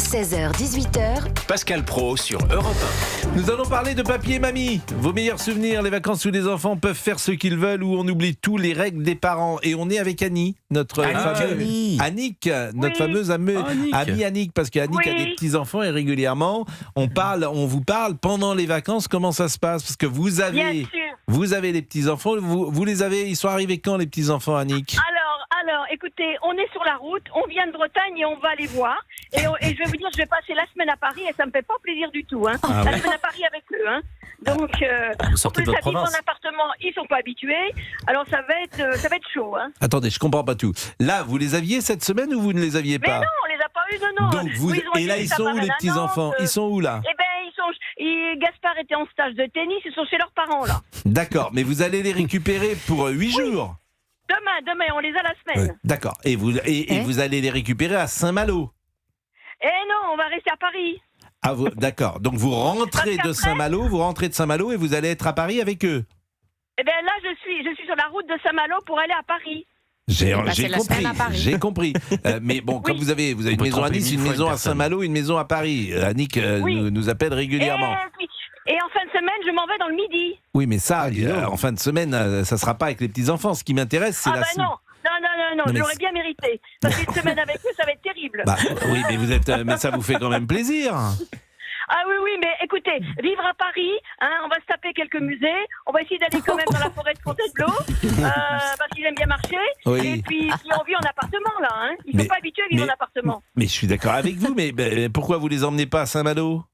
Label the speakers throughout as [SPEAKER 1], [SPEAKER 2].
[SPEAKER 1] 16h-18h,
[SPEAKER 2] Pascal Praud sur Europe 1.
[SPEAKER 3] Nous allons parler de papier et mamie. Vos meilleurs souvenirs, les vacances où les enfants peuvent faire ce qu'ils veulent, où on oublie tous les règles des parents. Et on est avec Annie, notre Annick, notre fameuse amie Annick, parce qu'Annick a des petits-enfants et régulièrement, on vous parle pendant les vacances, comment ça se passe. Parce que vous avez les petits-enfants, ils sont arrivés quand les petits-enfants, Annick ?
[SPEAKER 4] Alors, écoutez, on est sur la route, on vient de Bretagne et on va les voir. Et je vais vous dire, je vais passer la semaine à Paris et ça me fait pas plaisir du tout. La semaine à Paris avec eux. Donc,
[SPEAKER 5] vous sortez de votre province.
[SPEAKER 4] En appartement, ils sont pas habitués. Alors, ça va être chaud.
[SPEAKER 3] Attendez, je comprends pas tout. Là, vous les aviez cette semaine ou vous ne les aviez pas ?
[SPEAKER 4] Mais non, on les a pas eu, non.
[SPEAKER 3] Donc et là, ils sont où les petits-enfants ? Ils sont où là ?
[SPEAKER 4] Eh ben, Gaspard était en stage de tennis, ils sont chez leurs parents là.
[SPEAKER 3] D'accord, mais vous allez les récupérer pour 8 jours ?
[SPEAKER 4] Demain, on les a la semaine.
[SPEAKER 3] D'accord. Et vous allez les récupérer à Saint-Malo ?
[SPEAKER 4] Eh non, on va rester à Paris.
[SPEAKER 3] D'accord. Donc vous rentrez de Saint-Malo, et vous allez être à Paris avec eux ?
[SPEAKER 4] Eh bien là, je suis sur la route de Saint-Malo pour aller à Paris.
[SPEAKER 3] J'ai compris. Mais bon, comme vous avez une maison à Nice, une maison à Saint-Malo, une maison à Paris. Annick nous appelle régulièrement.
[SPEAKER 4] Et en fin de semaine, je m'en vais dans le Midi.
[SPEAKER 3] Oui, mais ça, en fin de semaine, ça sera pas avec les petits-enfants. Ce qui m'intéresse, c'est
[SPEAKER 4] non, je l'aurais bien mérité. Parce qu'une semaine avec eux, ça va être terrible.
[SPEAKER 3] Oui, mais ça vous fait quand même plaisir.
[SPEAKER 4] Ah oui, mais écoutez, vivre à Paris, on va se taper quelques musées, on va essayer d'aller quand même dans la forêt de Fontainebleau, parce qu'ils aiment bien marcher, et puis on vit en appartement là, ils ne sont pas habitués à vivre en appartement.
[SPEAKER 3] Mais je suis d'accord avec vous, mais pourquoi vous les emmenez pas à Saint-Malo ?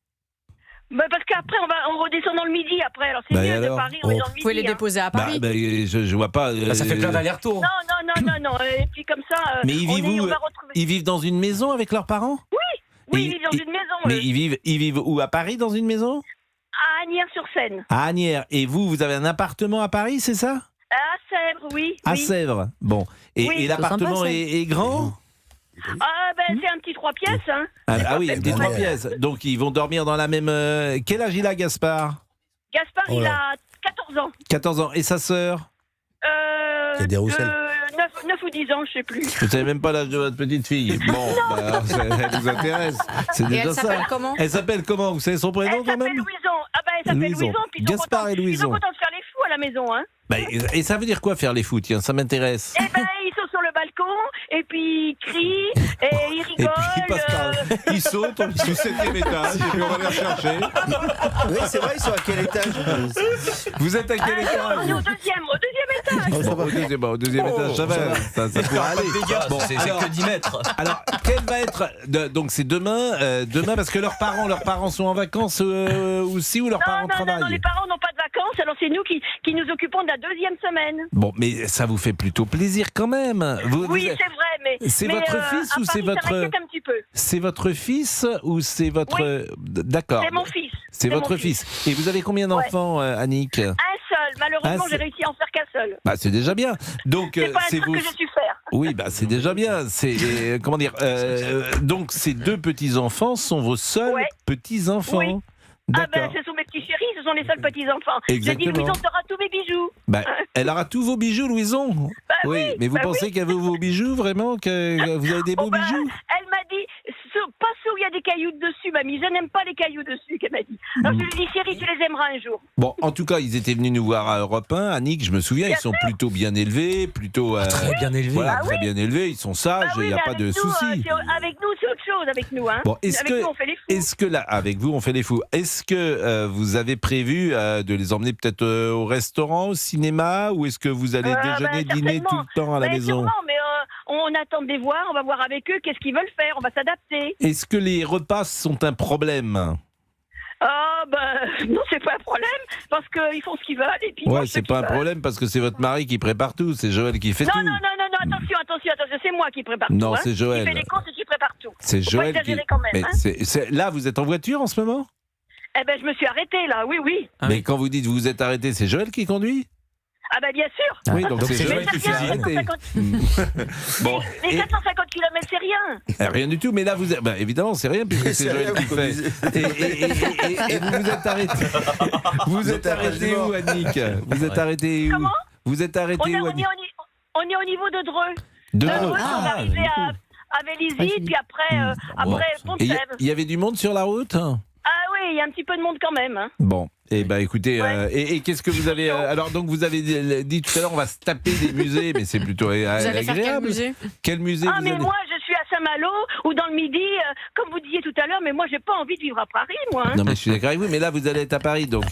[SPEAKER 4] Parce qu'après, on redescend dans le Midi après, alors c'est mieux de Paris, on est dans le Midi.
[SPEAKER 6] Vous pouvez les déposer à Paris.
[SPEAKER 3] Je vois pas...
[SPEAKER 5] ça fait plein d'allers-retours.
[SPEAKER 4] Non, et puis comme ça,
[SPEAKER 3] mais ils vivent dans une maison avec leurs parents ?
[SPEAKER 4] Oui, ils vivent dans une maison.
[SPEAKER 3] Mais ils vivent où, à Paris, dans une maison ?
[SPEAKER 4] À Asnières-sur-Seine.
[SPEAKER 3] À Asnières. Et vous avez un appartement à Paris, c'est ça ?
[SPEAKER 4] À Sèvres, oui.
[SPEAKER 3] À Sèvres, bon. Et l'appartement est grand ?
[SPEAKER 4] C'est un petit 3 pièces.
[SPEAKER 3] Ah oui, un petit 3 pièces. Donc ils vont dormir dans la même... Quel âge il a, Gaspard ?
[SPEAKER 4] Gaspard, il a 14 ans.
[SPEAKER 3] 14 ans. Et sa sœur ?
[SPEAKER 7] C'est des rousselles.
[SPEAKER 4] 9 ou 10 ans, je sais plus.
[SPEAKER 3] Vous savez même pas l'âge de votre petite fille. Bon, elle vous intéresse. C'est déjà
[SPEAKER 6] elle s'appelle comment ?
[SPEAKER 3] Elle s'appelle comment ? Vous savez son prénom quand même ?
[SPEAKER 4] Elle s'appelle Louison. Puis
[SPEAKER 3] Gaspard et Louison.
[SPEAKER 4] Ils sont contents de faire les fous à la maison.
[SPEAKER 3] Et ça veut dire quoi, faire les fous ? Tiens, ça m'intéresse.
[SPEAKER 4] Ils sont sur le balcon, et puis ils crient, et ils rigolent.
[SPEAKER 3] Et puis ils sautent au 7e étage, et puis on va les rechercher.
[SPEAKER 7] Oui, c'est vrai, ils sont à quel étage ?
[SPEAKER 3] Vous êtes à quel étage ?
[SPEAKER 4] On est au deuxième étage.
[SPEAKER 3] Au deuxième étage, ça va. Ça pourra aller.
[SPEAKER 5] C'est que 10 mètres.
[SPEAKER 3] Alors, quel va être... Donc c'est demain, parce que leurs parents sont en vacances aussi, ou leurs parents travaillent ?
[SPEAKER 4] Non, les parents n'ont pas de vacances, alors c'est nous qui nous occupons de la deuxième semaine.
[SPEAKER 3] Bon, mais ça vous fait plutôt plaisir quand même.
[SPEAKER 4] Oui, c'est vrai, mais...
[SPEAKER 3] C'est votre fils ou c'est votre...
[SPEAKER 4] Ça m'inquiète un petit peu.
[SPEAKER 3] C'est votre fils ou c'est votre...
[SPEAKER 4] Oui.
[SPEAKER 3] D'accord.
[SPEAKER 4] C'est mon fils.
[SPEAKER 3] C'est votre fils. Et vous avez combien d'enfants, Annick ?
[SPEAKER 4] Un seul. Malheureusement, j'ai réussi à en faire qu'un seul.
[SPEAKER 3] C'est déjà bien. Donc,
[SPEAKER 4] c'est pas un truc que je suis faire.
[SPEAKER 3] Oui, c'est déjà bien. C'est comment dire donc, ces deux petits-enfants sont vos seuls petits-enfants.
[SPEAKER 4] Oui.
[SPEAKER 3] D'accord.
[SPEAKER 4] Ce sont mes petits chéris, ce sont les seuls petits-enfants.
[SPEAKER 3] Exactement.
[SPEAKER 4] J'ai dit, Louison, t'auras tous mes bijoux.
[SPEAKER 3] Elle aura tous vos bijoux, Louison. Oui, mais vous pensez qu'elle veut vos bijoux, vraiment ? Que vous avez des beaux bijoux ?
[SPEAKER 4] Elle m'a dit, pas ceux où il y a des cailloux dessus, mamie. Je n'aime pas les cailloux dessus, qu'elle m'a dit. Alors je lui ai dit, chérie, tu les aimeras un jour.
[SPEAKER 3] Bon, en tout cas, ils étaient venus nous voir à Europe 1. Annick, je me souviens, ils sont plutôt bien élevés,
[SPEAKER 5] très bien élevés.
[SPEAKER 3] Voilà, très bien élevés. Ils sont sages, il n'y a pas de soucis.
[SPEAKER 4] Avec nous, c'est autre chose, avec nous.
[SPEAKER 3] Bon,
[SPEAKER 4] nous, on fait les fous.
[SPEAKER 3] Avec vous, on fait les fous. Est-ce que vous avez prévu de les emmener peut-être au restaurant, au cinéma, ou est-ce que vous allez déjeuner, dîner tout le temps à la maison ?
[SPEAKER 4] Sûrement, mais on attend de les voir, on va voir avec eux qu'est-ce qu'ils veulent faire, on va s'adapter.
[SPEAKER 3] Est-ce que les repas sont un problème ?
[SPEAKER 4] Non, c'est pas un problème, parce qu'ils font ce qu'ils veulent. Et puis
[SPEAKER 3] c'est pas un problème, parce que c'est votre mari qui prépare tout, c'est Joël qui fait tout.
[SPEAKER 4] Non, attention, c'est moi qui prépare tout.
[SPEAKER 3] Non, c'est Joël.
[SPEAKER 4] Qui fait les courses et qui prépare tout.
[SPEAKER 3] C'est Joël qui...
[SPEAKER 4] quand même.
[SPEAKER 3] Mais là, vous êtes en voiture en ce moment ?
[SPEAKER 4] Je me suis arrêtée, là, oui.
[SPEAKER 3] Mais quand vous dites vous êtes arrêté, c'est Joël qui conduit ?
[SPEAKER 4] Bien sûr.
[SPEAKER 3] Oui, donc c'est Joël qui fait arrêter.
[SPEAKER 4] Bon, les 450 km, c'est rien.
[SPEAKER 3] Rien du tout, mais là, évidemment, c'est rien, puisque c'est Joël qui fait. Et vous êtes arrêté. Vous êtes arrêté où, Annick ? Vous êtes arrêté où ? Comment ? Vous êtes arrêté où, Annick ?
[SPEAKER 4] On est au niveau de Dreux.
[SPEAKER 3] De Dreux.
[SPEAKER 4] On va arriver à Vélizy, puis après
[SPEAKER 3] Et
[SPEAKER 4] Pont-de-Sèvres.
[SPEAKER 3] il y avait du monde sur la route?
[SPEAKER 4] Ah oui, il y a un petit peu de monde quand même. Hein.
[SPEAKER 3] Bon, et ben écoutez,
[SPEAKER 4] Ouais.
[SPEAKER 3] et qu'est-ce que vous avez alors donc vous avez dit tout à l'heure on va se taper des musées, mais c'est plutôt
[SPEAKER 1] Vous allez faire quel
[SPEAKER 3] agréable.
[SPEAKER 1] musée?
[SPEAKER 3] Quel musée
[SPEAKER 4] Ah
[SPEAKER 3] vous
[SPEAKER 4] mais
[SPEAKER 3] allez...
[SPEAKER 4] moi je suis à Saint-Malo ou dans le Midi, comme vous disiez tout à l'heure, mais moi j'ai pas envie de vivre à Paris, moi. Hein.
[SPEAKER 3] Non mais je suis d'accord avec vous, mais là vous allez être à Paris, donc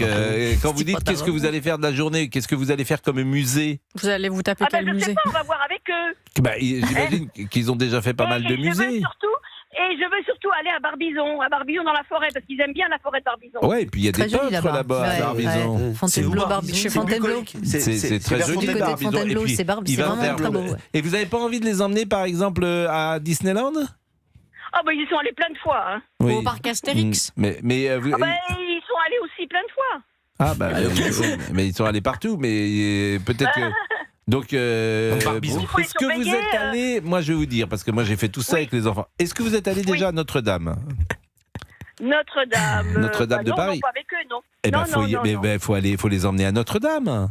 [SPEAKER 3] quand vous dites qu'est-ce que vous allez faire de la journée, qu'est-ce que vous allez faire comme musée?
[SPEAKER 1] Vous allez vous taper
[SPEAKER 4] Ah ben
[SPEAKER 1] quel
[SPEAKER 4] je sais
[SPEAKER 1] musée?
[SPEAKER 4] pas, on va voir avec eux.
[SPEAKER 3] Bah, j'imagine qu'ils ont déjà fait pas mal de
[SPEAKER 4] Et
[SPEAKER 3] musées.
[SPEAKER 4] je veux surtout aller à Barbizon dans la forêt, parce qu'ils aiment bien la forêt de Barbizon.
[SPEAKER 3] Ouais, et puis il y a des
[SPEAKER 6] Très joli
[SPEAKER 3] peintres
[SPEAKER 6] là-bas.
[SPEAKER 3] là-bas à
[SPEAKER 6] Ouais,
[SPEAKER 3] Barbizon.
[SPEAKER 6] ouais. Fontainebleau, chez Fontainebleau.
[SPEAKER 3] C'est très joli
[SPEAKER 6] Du côté de
[SPEAKER 3] Barbizon.
[SPEAKER 6] Fontainebleau,
[SPEAKER 3] Et puis,
[SPEAKER 6] c'est
[SPEAKER 3] il va
[SPEAKER 6] vraiment
[SPEAKER 3] faire-
[SPEAKER 6] très beau. Ouais.
[SPEAKER 3] Et vous n'avez pas envie de les emmener par exemple à Disneyland?
[SPEAKER 4] Ah ben ils y sont allés plein de fois. Hein.
[SPEAKER 1] Au parc Astérix.
[SPEAKER 3] Mais vous...
[SPEAKER 4] Ah ben ils sont allés aussi plein de fois.
[SPEAKER 3] Ah bah mais ils sont allés partout, mais peut-être que... Donc,
[SPEAKER 5] Barbizon.
[SPEAKER 3] bon, est-ce que vous êtes allé, moi je vais vous dire, parce que moi j'ai fait tout ça avec les enfants, est-ce que vous êtes allé déjà à Notre-Dame?
[SPEAKER 4] Notre-Dame.
[SPEAKER 3] Notre-Dame de
[SPEAKER 4] non,
[SPEAKER 3] Paris.
[SPEAKER 4] Non, pas avec eux, non.
[SPEAKER 3] Eh ben,
[SPEAKER 4] non,
[SPEAKER 3] faut,
[SPEAKER 4] non, non, non.
[SPEAKER 3] faut les emmener à Notre-Dame.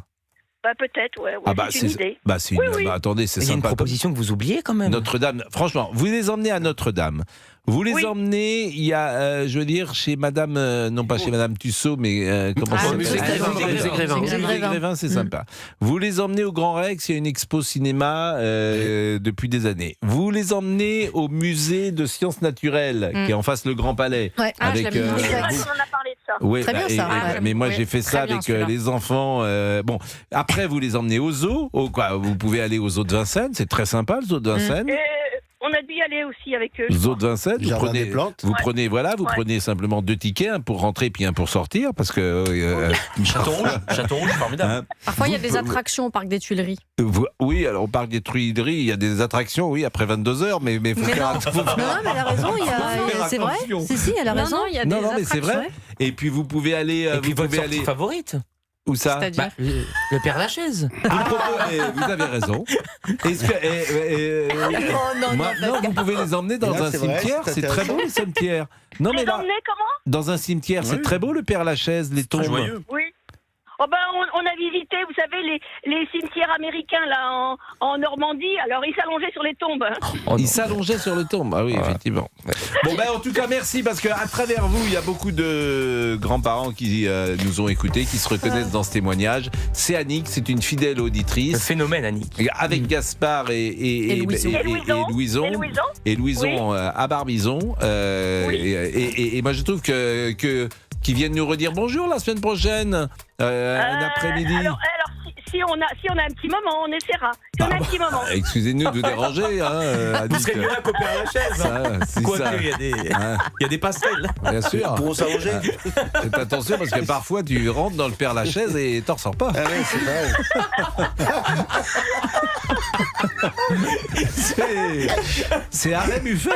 [SPEAKER 4] Bah peut-être, ouais, c'est une idée.
[SPEAKER 3] Bah, c'est une,
[SPEAKER 4] Oui.
[SPEAKER 3] bah, attendez, c'est
[SPEAKER 5] Il y a une
[SPEAKER 3] sympa.
[SPEAKER 5] proposition que vous oubliez quand même.
[SPEAKER 3] Notre-Dame, franchement, vous les emmenez à Notre-Dame. Vous les
[SPEAKER 4] Oui.
[SPEAKER 3] emmenez, il y a, je veux dire, chez Madame, non pas chez Madame Tussaud, mais comment
[SPEAKER 1] Ah,
[SPEAKER 3] ça
[SPEAKER 1] le
[SPEAKER 3] s'appelle?
[SPEAKER 1] musée Grévin.
[SPEAKER 5] Musée Grévin.
[SPEAKER 3] Musée Grévin, c'est sympa. Vous les emmenez au Grand Rex, il y a une expo cinéma depuis des années. Vous les emmenez au musée de sciences naturelles, qui est en face le Grand Palais.
[SPEAKER 6] Ouais.
[SPEAKER 1] Ah, je l'avais noté.
[SPEAKER 4] On en a parlé de ça.
[SPEAKER 3] Oui,
[SPEAKER 6] Très bien, ça, ouais.
[SPEAKER 3] mais moi
[SPEAKER 1] Oui,
[SPEAKER 3] j'ai fait
[SPEAKER 1] très
[SPEAKER 3] ça
[SPEAKER 1] bien,
[SPEAKER 3] avec
[SPEAKER 1] celui-là.
[SPEAKER 3] les enfants. Bon, après vous les emmenez au zoo. Vous pouvez aller au zoo de Vincennes, c'est très sympa le zoo de Vincennes.
[SPEAKER 4] Et on a dû y aller aussi avec eux.
[SPEAKER 3] Le zoo de Vincennes, vous
[SPEAKER 7] Jardin
[SPEAKER 3] prenez,
[SPEAKER 7] des plantes.
[SPEAKER 3] vous
[SPEAKER 4] Ouais.
[SPEAKER 3] prenez, voilà, vous
[SPEAKER 4] Ouais.
[SPEAKER 3] prenez simplement 2 tickets, un pour rentrer puis un pour sortir, parce que
[SPEAKER 5] Château Rouge, formidable.
[SPEAKER 3] hein,
[SPEAKER 1] Parfois, il y a
[SPEAKER 3] Vous-
[SPEAKER 1] des attractions au parc des Tuileries.
[SPEAKER 3] oui, alors au parc des Tuileries, il y a des attractions, oui, après 22h, mais faut
[SPEAKER 1] Mais
[SPEAKER 3] faire
[SPEAKER 1] non.
[SPEAKER 3] attention.
[SPEAKER 6] Non, mais elle a raison, c'est vrai.
[SPEAKER 3] attention.
[SPEAKER 6] Si, elle a raison.
[SPEAKER 1] Non, il y a
[SPEAKER 3] Non,
[SPEAKER 1] des
[SPEAKER 3] non, mais c'est
[SPEAKER 1] attractions.
[SPEAKER 3] vrai. Et puis vous pouvez aller,
[SPEAKER 5] Et puis
[SPEAKER 3] vous
[SPEAKER 5] votre
[SPEAKER 3] pouvez
[SPEAKER 5] sortie
[SPEAKER 3] aller
[SPEAKER 5] favorite?
[SPEAKER 3] où ça?
[SPEAKER 1] C'est-à-dire
[SPEAKER 5] Le Père Lachaise.
[SPEAKER 3] Vous avez raison. Est-ce que,
[SPEAKER 6] Oh non,
[SPEAKER 3] maintenant, vous pouvez les emmener dans
[SPEAKER 7] Là,
[SPEAKER 3] un
[SPEAKER 7] c'est vrai,
[SPEAKER 3] cimetière,
[SPEAKER 7] c'est
[SPEAKER 3] c'est très beau le cimetière. Non mais
[SPEAKER 4] Les
[SPEAKER 3] là,
[SPEAKER 4] emmener comment?
[SPEAKER 3] dans un cimetière, c'est
[SPEAKER 7] Oui.
[SPEAKER 3] très beau le Père Lachaise, les tombes.
[SPEAKER 4] Oui. Oh ben, on a visité, vous savez, les cimetières américains là en Normandie. Alors ils s'allongeaient sur les tombes.
[SPEAKER 3] Il s'allongeait sur le tombe. Ah oui, effectivement. Bon ben en tout cas merci parce qu'à travers vous, il y a beaucoup de grands-parents qui nous ont écoutés, qui se reconnaissent dans ce témoignage. C'est Annick, c'est une fidèle
[SPEAKER 5] Le
[SPEAKER 3] auditrice.
[SPEAKER 5] phénomène, Annick.
[SPEAKER 3] Avec Gaspard et
[SPEAKER 6] Louison.
[SPEAKER 3] Louison. Et Louison à Barbizon. Et moi je trouve que qu'ils viennent nous redire bonjour la semaine prochaine, un après-midi.
[SPEAKER 4] Alors si on a un petit moment, on essaiera. Si on a un petit moment.
[SPEAKER 3] Excusez-nous de vous déranger, Annick.
[SPEAKER 5] Vous serez mieux à Père Lachaise.
[SPEAKER 3] Ça, c'est
[SPEAKER 5] Quoique,
[SPEAKER 3] ça.
[SPEAKER 5] il y a des passerelles.
[SPEAKER 3] Bien sûr.
[SPEAKER 7] Pour s'allonger.
[SPEAKER 3] Faites attention parce que parfois tu rentres dans le Père Lachaise et t'en ressors pas.
[SPEAKER 7] Ah oui, c'est pareil.
[SPEAKER 3] C'est Arrêt Buffet.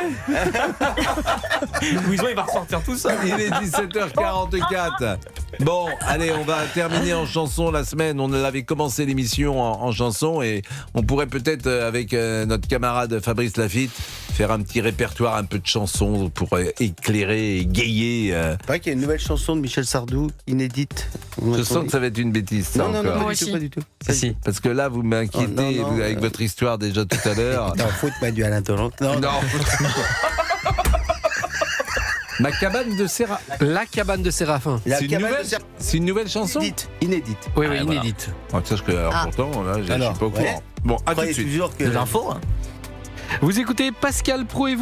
[SPEAKER 5] Louison, il va ressortir tout ça.
[SPEAKER 3] Il est 17h44. Bon, allez, on va terminer en chanson la semaine. On avait commencé l'émission en chanson et on pourrait peut-être, avec notre camarade Fabrice Lafitte, faire un petit répertoire, un peu de chansons pour éclairer, égayer.
[SPEAKER 7] Il paraît qu'il y a une nouvelle chanson de Michel Sardou, inédite.
[SPEAKER 3] Je sens que ça va être une bêtise, ça
[SPEAKER 7] Non,
[SPEAKER 3] encore.
[SPEAKER 7] pas
[SPEAKER 1] Moi
[SPEAKER 7] du tout,
[SPEAKER 1] aussi.
[SPEAKER 7] pas du tout.
[SPEAKER 5] Si.
[SPEAKER 3] Parce que là, vous m'inquiétez
[SPEAKER 7] Oh, non,
[SPEAKER 3] avec votre histoire déjà tout à l'heure.
[SPEAKER 7] Non, faute Manu Alain Tolant. Non,
[SPEAKER 3] Non. Ma cabane de Séraphin.
[SPEAKER 8] La cabane de Séraphin.
[SPEAKER 7] La
[SPEAKER 3] C'est une
[SPEAKER 7] cabane
[SPEAKER 3] nouvelle-
[SPEAKER 7] de Séraphin.
[SPEAKER 3] C'est une nouvelle chanson.
[SPEAKER 7] Inédite.
[SPEAKER 8] Oui,
[SPEAKER 3] Ah, voilà.
[SPEAKER 8] inédite.
[SPEAKER 3] Ah, ça, pourtant, là, je suis
[SPEAKER 7] Alors,
[SPEAKER 3] pas au courant.
[SPEAKER 7] ouais.
[SPEAKER 3] Bon, à tout de
[SPEAKER 7] Croyez
[SPEAKER 3] suite.
[SPEAKER 7] toujours que...
[SPEAKER 5] De l'info, hein.
[SPEAKER 8] Vous écoutez Pascal Pro et vous.